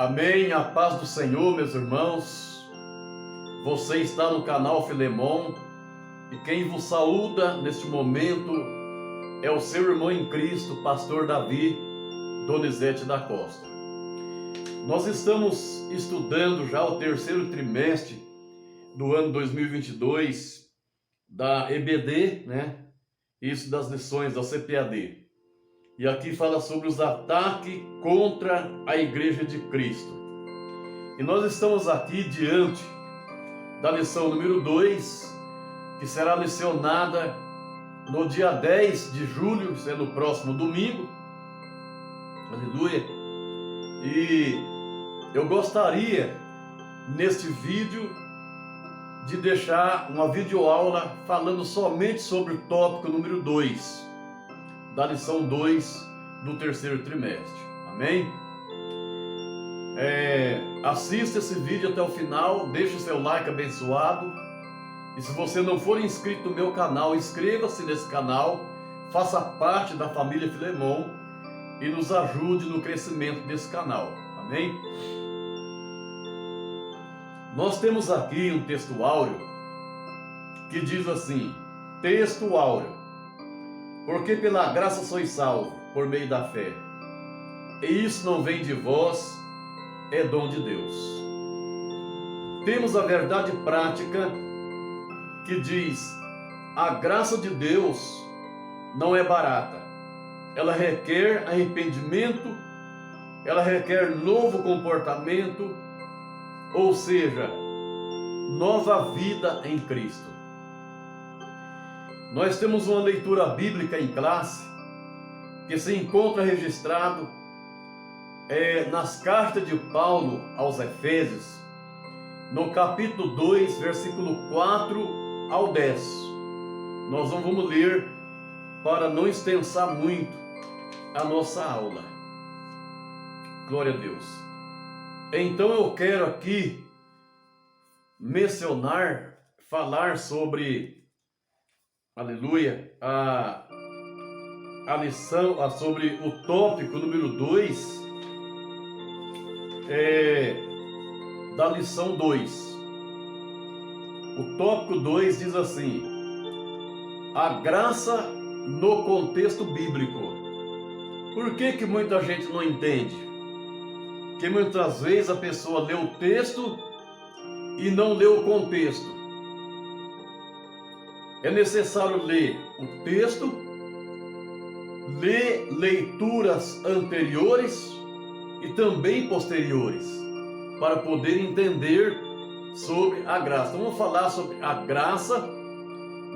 Amém, a paz do Senhor, meus irmãos. Você está no canal Filemon e quem vos saúda neste momento é o seu irmão em Cristo, pastor Davi Donizete da Costa. Nós estamos estudando já o terceiro trimestre do ano 2022 da EBD, Isso das lições da CPAD. E aqui fala sobre os ataques contra a Igreja de Cristo. E nós estamos aqui diante da lição número 2, que será lecionada no dia 10 de julho, sendo o próximo domingo. Aleluia! E eu gostaria, neste vídeo, de deixar uma videoaula falando somente sobre o tópico número 2, da lição 2 do terceiro trimestre. Amém? Assista esse vídeo até o final, deixe o seu like abençoado. E se você não for inscrito no meu canal, inscreva-se nesse canal, faça parte da família Filemon e nos ajude no crescimento desse canal. Amém? Nós temos aqui um texto áureo que diz assim: texto áureo. Porque pela graça sois salvos, por meio da fé. E isso não vem de vós, é dom de Deus. Temos a verdade prática que diz: a graça de Deus não é barata. Ela requer arrependimento, ela requer novo comportamento, ou seja, nova vida em Cristo. Nós temos uma leitura bíblica em classe que se encontra registrado nas cartas de Paulo aos Efésios, no capítulo 2, versículo 4 ao 10. Nós não vamos ler para não extensar muito a nossa aula. Glória a Deus. Então eu quero aqui falar sobre, aleluia, a lição, sobre o tópico número 2 da lição 2. O tópico 2 diz assim: a graça no contexto bíblico. Por que muita gente não entende? Porque muitas vezes a pessoa lê o texto e não lê o contexto. É necessário ler o texto, ler leituras anteriores e também posteriores, para poder entender sobre a graça. Então, vamos falar sobre a graça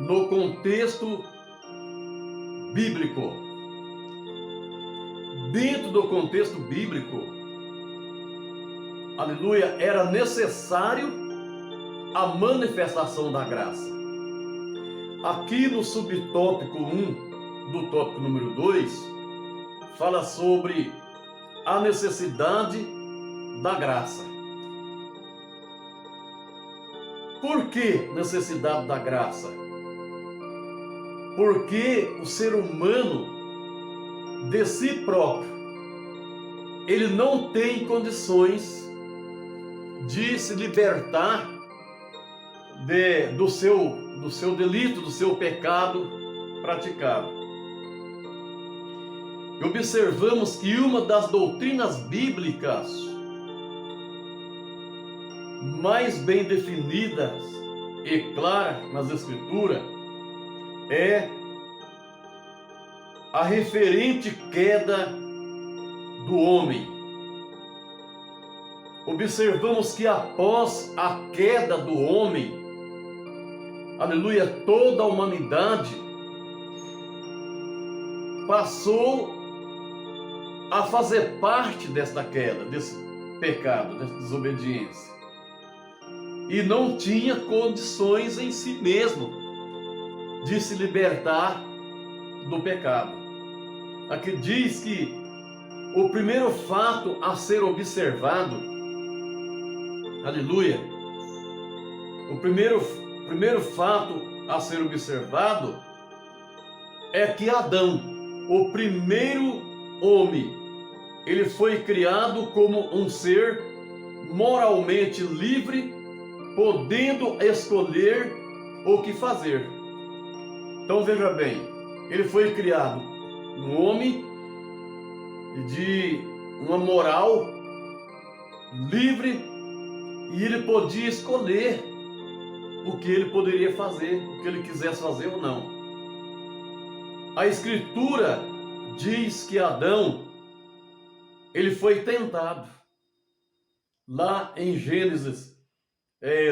no contexto bíblico. Dentro do contexto bíblico, aleluia, era necessário a manifestação da graça. Aqui no subtópico 1 do tópico número 2, fala sobre a necessidade da graça. Por que necessidade da graça? Porque o ser humano, de si próprio, ele não tem condições de se libertar do seu delito, do seu pecado praticado. E observamos que uma das doutrinas bíblicas mais bem definidas e claras nas Escrituras é a referente queda do homem. Observamos que após a queda do homem, aleluia, toda a humanidade passou a fazer parte desta queda, desse pecado, dessa desobediência. E não tinha condições em si mesmo de se libertar do pecado. Aqui diz que o primeiro fato a ser observado, aleluia, o primeiro fato a ser observado é que Adão, o primeiro homem ele foi criado como um ser moralmente livre, podendo escolher o que fazer. Então veja bem, ele foi criado um homem de uma moral livre e ele podia escolher o que ele poderia fazer, o que ele quisesse fazer ou não. A Escritura diz que Adão, ele foi tentado. Lá em Gênesis,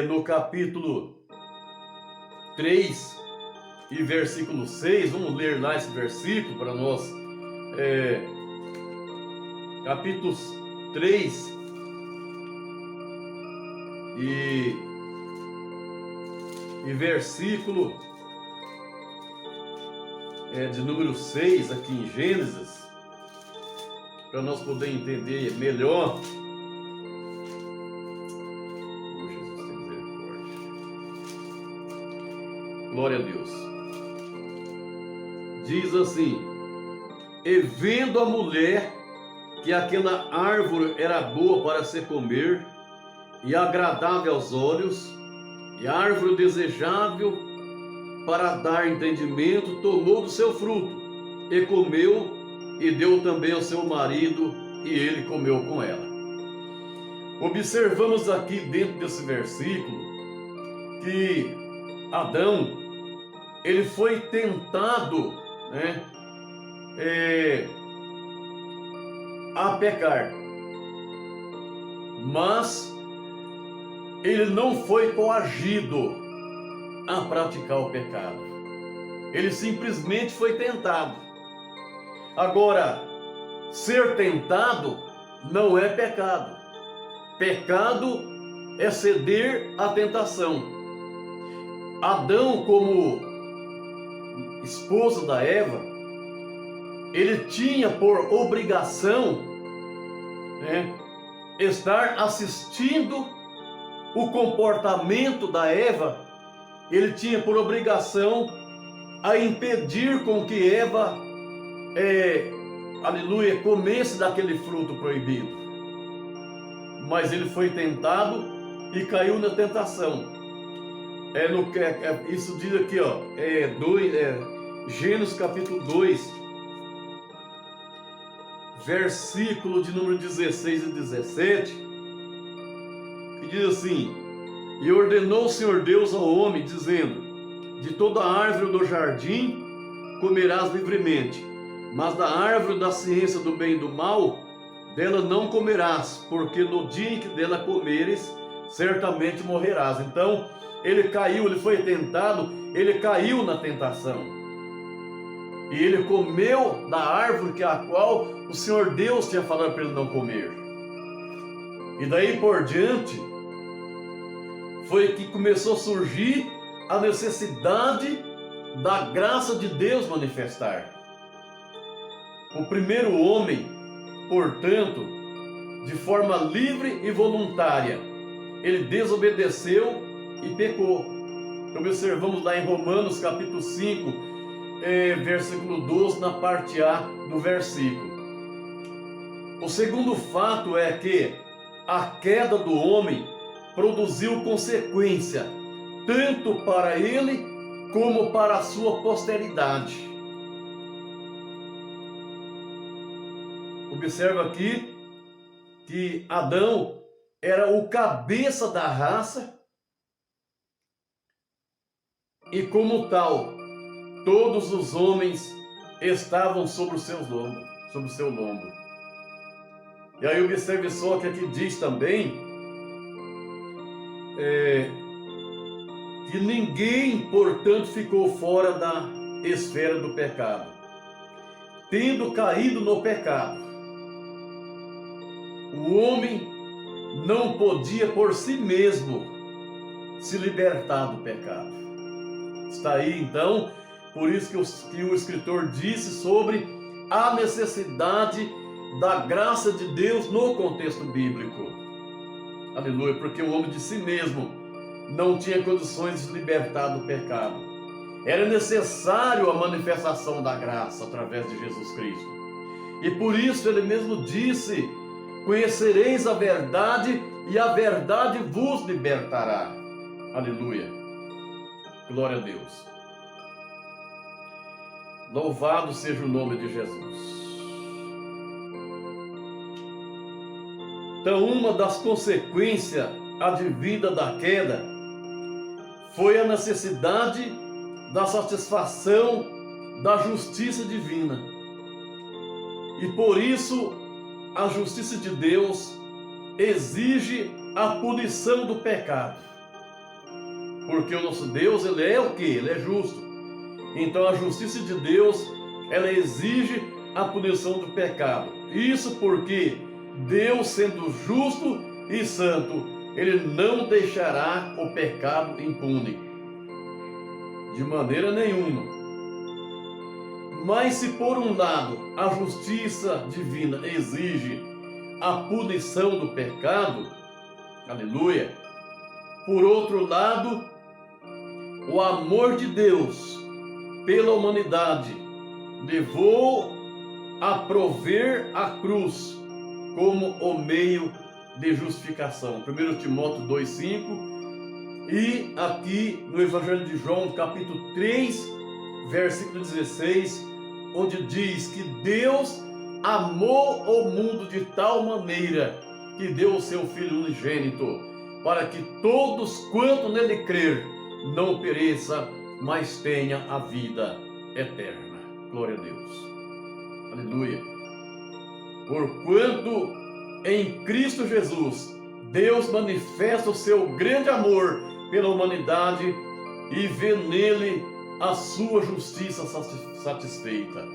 no capítulo 3 e versículo 6, vamos ler lá esse versículo para nós. Capítulo 3 e versículo de número 6 aqui em Gênesis, para nós poder entender melhor. Oh, Jesus, tem misericórdia. Glória a Deus. Diz assim: e vendo a mulher que aquela árvore era boa para se comer e agradável aos olhos, e árvore desejável para dar entendimento, tomou do seu fruto e comeu, e deu também ao seu marido, e ele comeu com ela. Observamos aqui dentro desse versículo que Adão, ele foi tentado, a pecar, mas ele não foi coagido a praticar o pecado. Ele simplesmente foi tentado. Agora, ser tentado não é pecado. Pecado é ceder à tentação. Adão, como esposo da Eva, ele tinha por obrigação, estar assistindo o comportamento da Eva. Ele tinha por obrigação a impedir com que Eva, comesse daquele fruto proibido. Mas ele foi tentado e caiu na tentação. Isso diz aqui, Gênesis capítulo 2, versículo de número 16 e 17, que diz assim: e ordenou o Senhor Deus ao homem, dizendo: de toda árvore do jardim comerás livremente, mas da árvore da ciência do bem e do mal, dela não comerás, porque no dia em que dela comeres, certamente morrerás. Então, ele caiu, ele foi tentado, ele caiu na tentação. E ele comeu da árvore que a qual o Senhor Deus tinha falado para ele não comer. E daí por diante, foi que começou a surgir a necessidade da graça de Deus manifestar. O primeiro homem, portanto, de forma livre e voluntária, ele desobedeceu e pecou. Observamos lá em Romanos capítulo 5, versículo 12, na parte A do versículo. O segundo fato é que a queda do homem produziu consequência, tanto para ele como para a sua posteridade. Observa aqui que Adão era o cabeça da raça e, como tal, todos os homens estavam sobre o seu lombo. E aí observe só que aqui diz também que ninguém, portanto, ficou fora da esfera do pecado. Tendo caído no pecado, o homem não podia por si mesmo se libertar do pecado. Está aí então, por isso que o escritor disse sobre a necessidade da graça de Deus no contexto bíblico. Aleluia, porque o homem de si mesmo não tinha condições de se libertar do pecado. Era necessário a manifestação da graça através de Jesus Cristo. E por isso ele mesmo disse: conhecereis a verdade e a verdade vos libertará. Aleluia. Glória a Deus. Louvado seja o nome de Jesus. Então, uma das consequências advindas da queda foi a necessidade da satisfação da justiça divina. E por isso, a justiça de Deus exige a punição do pecado. Porque o nosso Deus, ele é o quê? Ele é justo. Então a justiça de Deus, ela exige a punição do pecado. Isso porque Deus, sendo justo e santo, ele não deixará o pecado impune. De maneira nenhuma. Mas se por um lado a justiça divina exige a punição do pecado, aleluia, por outro lado, o amor de Deus pela humanidade levou a prover a cruz como o meio de justificação. 1 Timóteo 2,5 e aqui no Evangelho de João, capítulo 3, versículo 16, onde diz que Deus amou o mundo de tal maneira que deu o seu Filho unigênito, para que todos quanto nele crer não pereça, mas tenha a vida eterna. Glória a Deus. Aleluia. Porquanto em Cristo Jesus Deus manifesta o seu grande amor pela humanidade e vê nele a sua justiça satisfeita.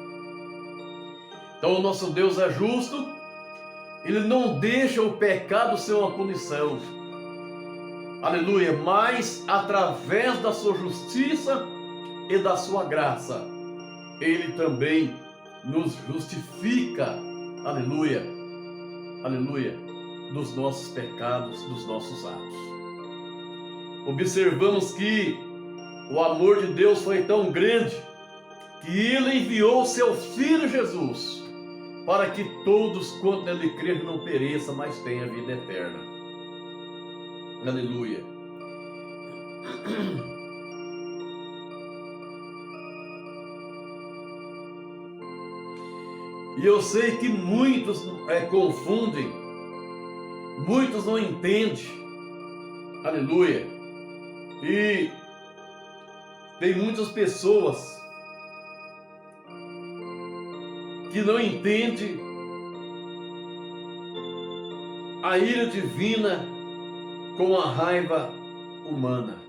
Então o nosso Deus é justo, ele não deixa o pecado ser uma punição. Aleluia, mas através da sua justiça e da sua graça, ele também nos justifica, aleluia, aleluia, dos nossos pecados, dos nossos atos. Observamos que o amor de Deus foi tão grande que ele enviou o seu Filho Jesus para que todos quanto nele crer não pereça, mas tenha vida eterna. Aleluia. E eu sei que muitos confundem, muitos não entendem, aleluia, e tem muitas pessoas que não entendem a ira divina com a raiva humana.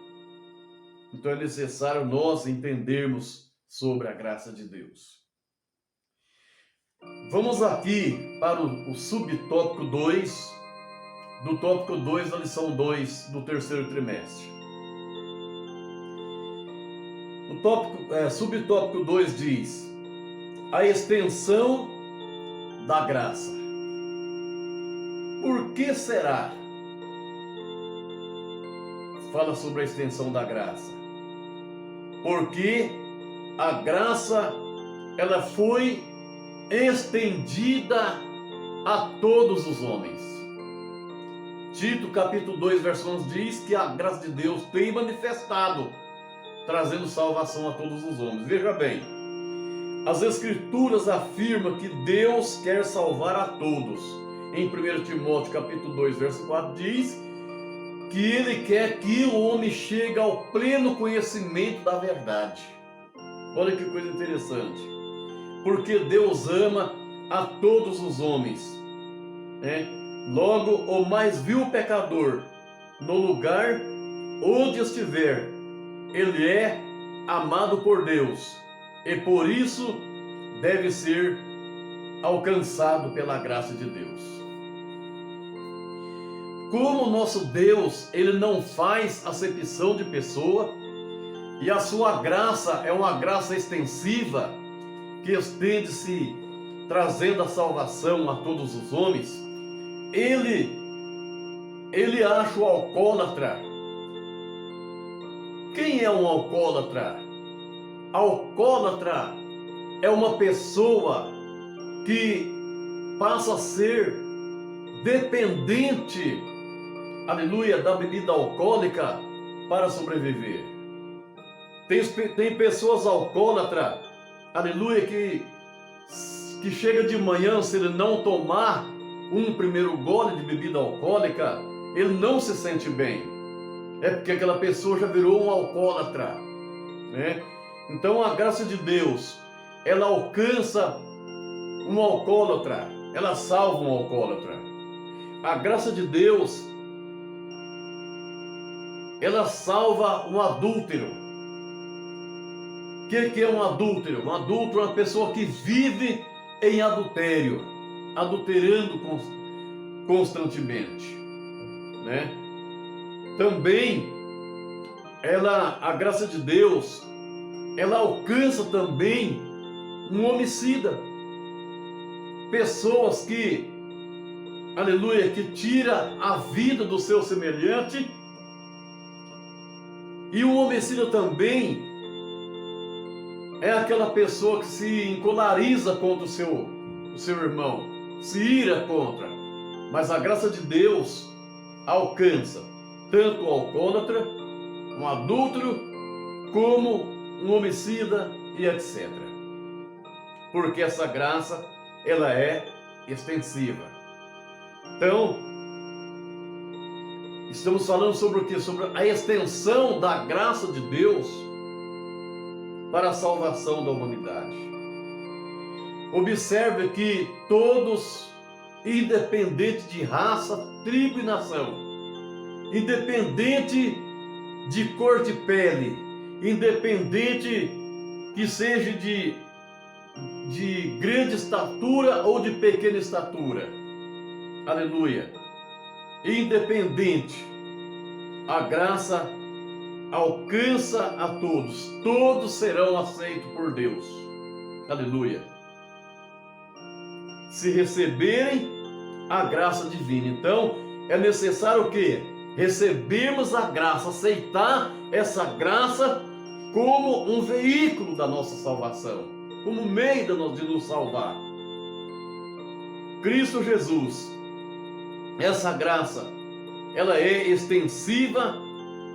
Então é necessário nós entendermos sobre a graça de Deus. Vamos aqui para o subtópico 2, do tópico 2 da lição 2 do terceiro trimestre. O subtópico 2 diz: a extensão da graça. Por que será? Fala sobre a extensão da graça. Porque a graça, ela foi estendida a todos os homens. Tito capítulo 2, verso 11 diz que a graça de Deus tem manifestado, trazendo salvação a todos os homens. Veja bem, as Escrituras afirmam que Deus quer salvar a todos. Em 1 Timóteo capítulo 2, verso 4 diz que Ele quer que o homem chegue ao pleno conhecimento da verdade. Olha que coisa interessante. Porque Deus ama a todos os homens. Logo, o mais vil pecador, no lugar onde estiver, ele é amado por Deus. E por isso deve ser alcançado pela graça de Deus. Como o nosso Deus, ele não faz acepção de pessoa, e a sua graça é uma graça extensiva, que estende-se trazendo a salvação a todos os homens, ele acha o alcoólatra. Quem é um alcoólatra? Alcoólatra é uma pessoa que passa a ser dependente, aleluia, da bebida alcoólica para sobreviver. Tem pessoas alcoólatras, aleluia, que chega de manhã, se ele não tomar um primeiro gole de bebida alcoólica, ele não se sente bem. É porque aquela pessoa já virou um alcoólatra, né? Então a graça de Deus, ela alcança um alcoólatra, ela salva um alcoólatra. A graça de Deus, ela salva um adúltero. O que é um adúltero? Um adúltero é uma pessoa que vive em adultério, adulterando constantemente, né? Também, a graça de Deus, ela alcança também um homicida. Pessoas que, aleluia, que tira a vida do seu semelhante. E o homicida também é aquela pessoa que se encolariza contra o seu irmão, se ira contra. Mas a graça de Deus alcança tanto o alcoólatra, um adúltero, como um homicida e etc. Porque essa graça, ela é extensiva. Então, estamos falando sobre o que? Sobre a extensão da graça de Deus para a salvação da humanidade. Observe que todos, independente de raça, tribo e nação, independente de cor de pele, independente que seja de grande estatura ou de pequena estatura, aleluia, independente, a graça alcança a todos, todos serão aceitos por Deus, aleluia, se receberem a graça divina. Então é necessário o quê? Recebermos a graça, aceitar essa graça como um veículo da nossa salvação, como meio de nos salvar. Cristo Jesus, essa graça, ela é extensiva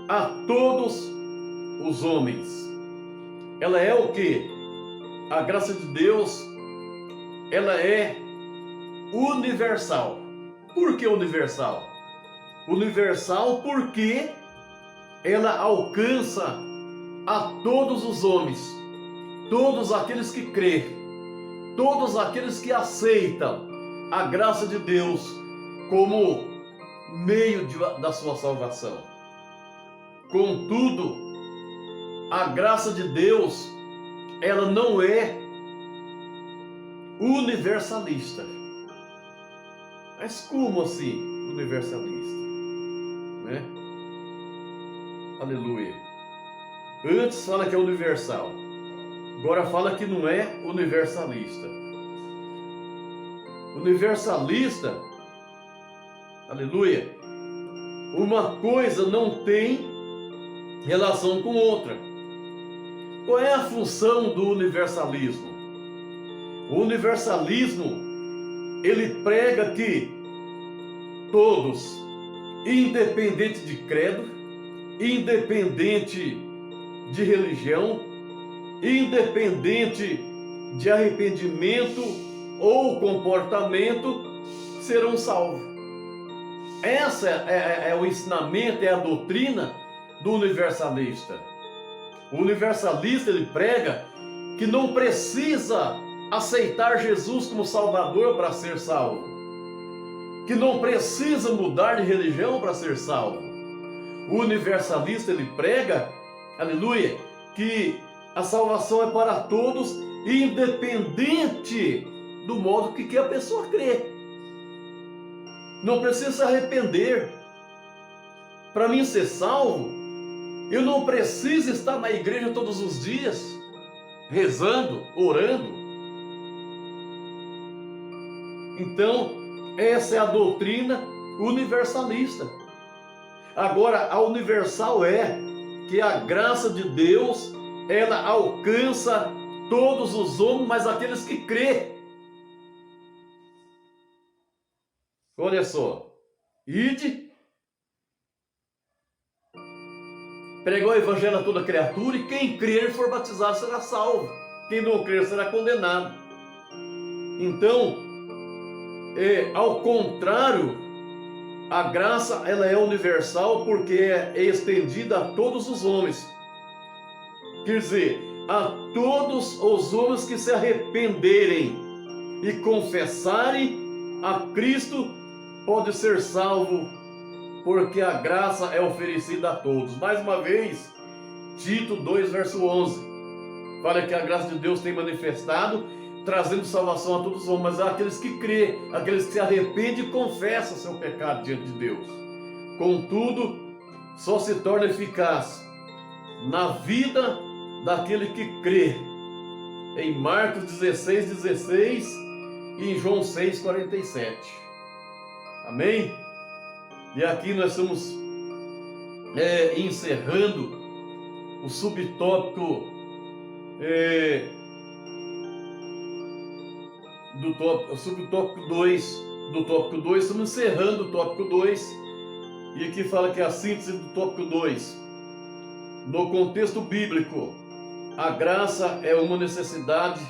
a todos os homens. Ela é o que? A graça de Deus, ela é universal. Por que universal? Universal porque ela alcança a todos os homens, todos aqueles que creem, todos aqueles que aceitam a graça de Deus como meio da sua salvação. Contudo, a graça de Deus, ela não é universalista. Mas como assim universalista? Né? Aleluia. Antes fala que é universal, agora fala que não é universalista. Universalista, aleluia, uma coisa não tem relação com outra. Qual é a função do universalismo? O universalismo, ele prega que todos, independente de credo, independente de religião, independente de arrependimento ou comportamento, serão salvos. Essa é o ensinamento, é a doutrina do universalista. O universalista, ele prega que não precisa aceitar Jesus como Salvador para ser salvo, que não precisa mudar de religião para ser salvo. O universalista, ele prega, aleluia, que a salvação é para todos, independente do modo que a pessoa crê. Não precisa se arrepender. Para mim ser salvo, eu não preciso estar na igreja todos os dias, rezando, orando. Então, essa é a doutrina universalista. Agora, a universal é que a graça de Deus, ela alcança todos os homens, mas aqueles que crê. Olha só. Ide, pregar o evangelho a toda criatura, e quem crer e for batizado será salvo. Quem não crer será condenado. Então, ao contrário, a graça ela é universal porque é estendida a todos os homens. Quer dizer, a todos os homens que se arrependerem e confessarem a Cristo, pode ser salvo, porque a graça é oferecida a todos. Mais uma vez, Tito 2, verso 11, fala que a graça de Deus tem manifestado, trazendo salvação a todos os homens, mas aqueles que crêem, aqueles que se arrependem e confessam seu pecado diante de Deus. Contudo, só se torna eficaz na vida daquele que crê, em Marcos 16:16 e em João 6:47. Amém? E aqui nós estamos encerrando o subtópico subtópico 2 do tópico 2, estamos encerrando o tópico 2, e aqui fala que a síntese do tópico 2, no contexto bíblico, a graça é uma necessidade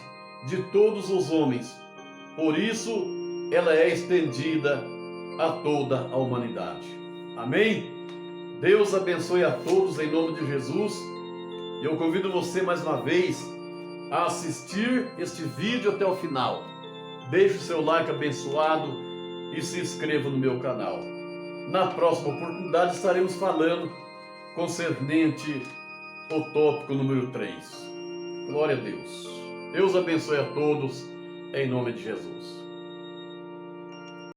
de todos os homens, por isso ela é estendida a toda a humanidade. Amém? Deus abençoe a todos em nome de Jesus. E eu convido você mais uma vez a assistir este vídeo até o final. Deixe o seu like abençoado e se inscreva no meu canal. Na próxima oportunidade estaremos falando concernente o tópico número 3. Glória a Deus. Deus abençoe a todos em nome de Jesus.